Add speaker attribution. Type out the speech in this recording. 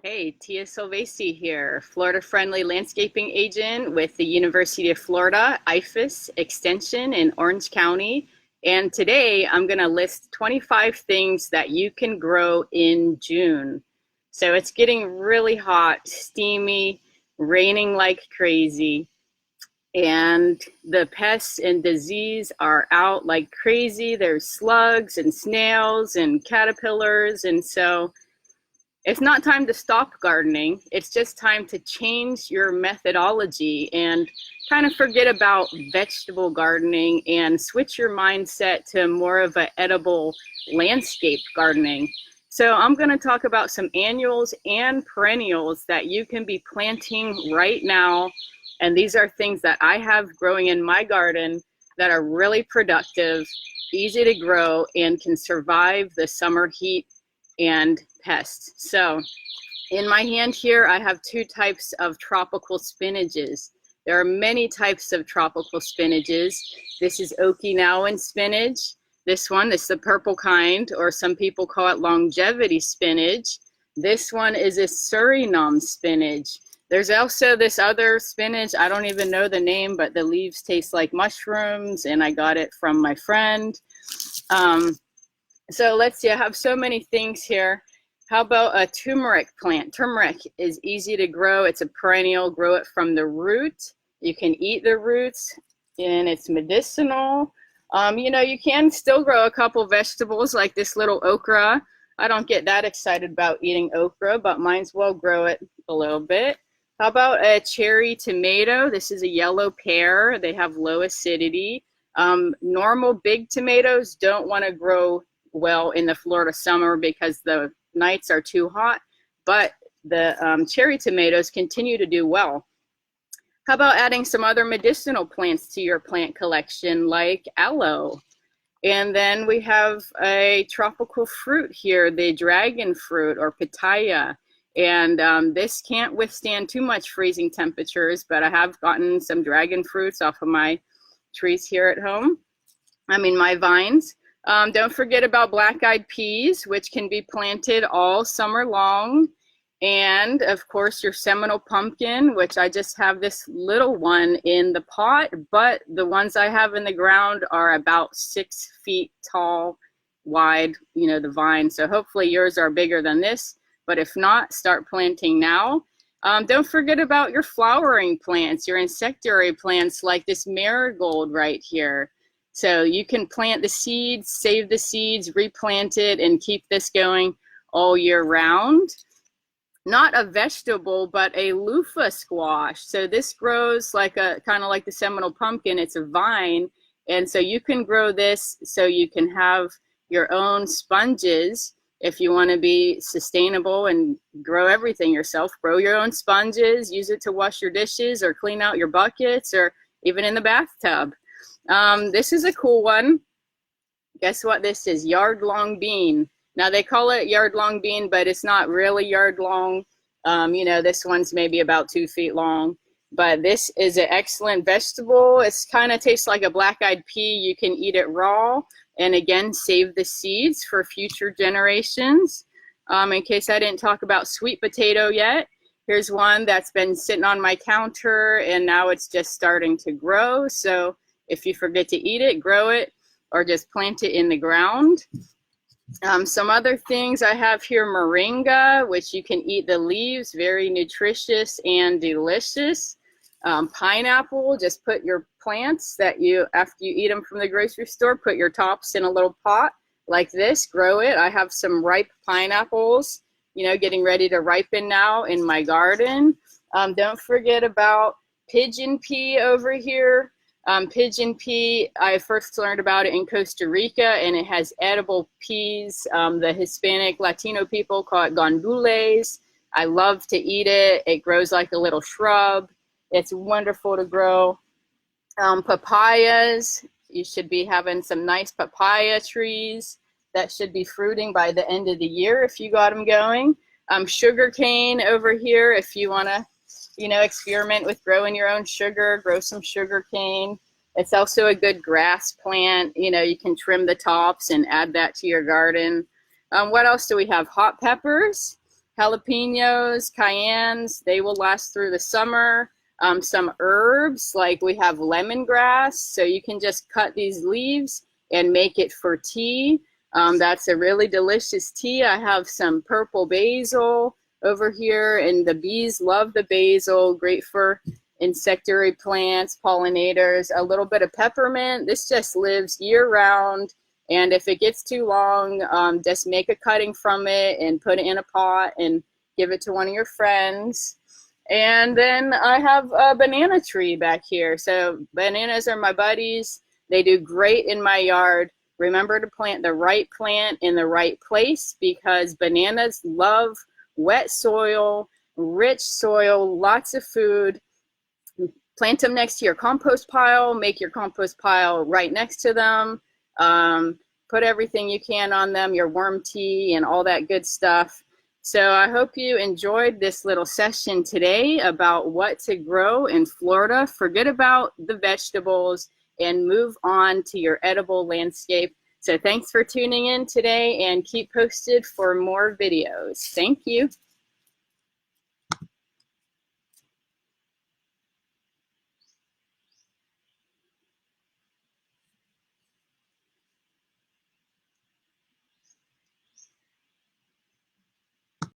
Speaker 1: Hey, Tia Silvesi here, Florida-friendly landscaping agent with the University of Florida, IFAS Extension in Orange County. And today I'm going to list 25 things that you can grow in June. So it's getting really hot, steamy, raining like crazy, and the pests and disease are out like crazy. There's slugs and snails and caterpillars, and so it's not time to stop gardening. It's just time to change your methodology and kind of forget about vegetable gardening and switch your mindset to more of an edible landscape gardening. So I'm going to talk about some annuals and perennials that you can be planting right now. And these are things that I have growing in my garden that are really productive, easy to grow, and can survive the summer heat and pests. So in my hand here, I have two types of tropical spinaches. There are many types of tropical spinaches. This is Okinawan spinach. This one is the purple kind, or some people call it longevity spinach. This one is a Suriname spinach. There's also this other spinach, I don't even know the name, but the leaves taste like mushrooms, and I got it from my friend. So let's see, I have so many things here. How about a turmeric plant? Turmeric is easy to grow. It's a perennial. Grow it from the root. You can eat the roots, and it's medicinal. You can still grow a couple vegetables like this little okra. I don't get that excited about eating okra, but might as well grow it a little bit. How about a cherry tomato? This is a yellow pear. They have low acidity. Normal big tomatoes don't want to grow well in the Florida summer because the nights are too hot, but the cherry tomatoes continue to do well. How about adding some other medicinal plants to your plant collection like aloe? And then we have a tropical fruit here, the dragon fruit or papaya. And this can't withstand too much freezing temperatures, but I have gotten some dragon fruits off of my trees here at home. My vines. Don't forget about black-eyed peas, which can be planted all summer long. And of course, your seminole pumpkin, which I just have this little one in the pot, but the ones I have in the ground are about 6 feet tall, wide, the vine. So hopefully yours are bigger than this, but if not, start planting now. Don't forget about your flowering plants, your insectary plants like this marigold right here. So you can plant the seeds, save the seeds, replant it, and keep this going all year round. Not a vegetable, but a loofah squash. So this grows like kind of like the seminole pumpkin. It's a vine. And so you can grow this so you can have your own sponges if you want to be sustainable and grow everything yourself. Grow your own sponges, use it to wash your dishes or clean out your buckets or even in the bathtub. This is a cool one. Guess what this is? Yardlong bean. Now they call it yardlong bean, but it's not really yard long. This one's maybe about 2 feet long, but this is an excellent vegetable. It's kind of tastes like a black-eyed pea. You can eat it raw, and again, save the seeds for future generations. In case I didn't talk about sweet potato yet, here's one that's been sitting on my counter, and now it's just starting to grow. So if you forget to eat it, grow it, or just plant it in the ground. Some other things I have here, moringa, which you can eat the leaves, very nutritious and delicious. Pineapple, just put your plants that after you eat them from the grocery store, put your tops in a little pot like this, grow it. I have some ripe pineapples, getting ready to ripen now in my garden. Don't forget about pigeon pea over here. Pigeon pea, I first learned about it in Costa Rica, and it has edible peas. The Hispanic Latino people call it gandules. I love to eat it. It grows like a little shrub. It's wonderful to grow. Papayas, you should be having some nice papaya trees that should be fruiting by the end of the year if you got them going. Sugarcane over here, if you want to experiment with growing your own sugar, grow some sugar cane. It's also a good grass plant. You can trim the tops and add that to your garden. What else do we have? Hot peppers. jalapenos, cayennes, they will last through the summer. Some herbs, like we have lemongrass, so you can just cut these leaves and make it for tea. That's a really delicious tea. I have some purple basil over here, and the bees love the basil, great for insectary plants, pollinators. A little bit of peppermint. This just lives year round, and if it gets too long, just make a cutting from it and put it in a pot and give it to one of your friends. And then I have a banana tree back here. So bananas are my buddies. They do great in my yard. Remember to plant the right plant in the right place, because bananas love wet soil, rich soil, lots of food. Plant them next to your compost pile. Make your compost pile right next to them. Put everything you can on them, your worm tea and all that good stuff. So I hope you enjoyed this little session today about what to grow in Florida. Forget about the vegetables and move on to your edible landscape. So thanks for tuning in today, and keep posted for more videos. Thank you.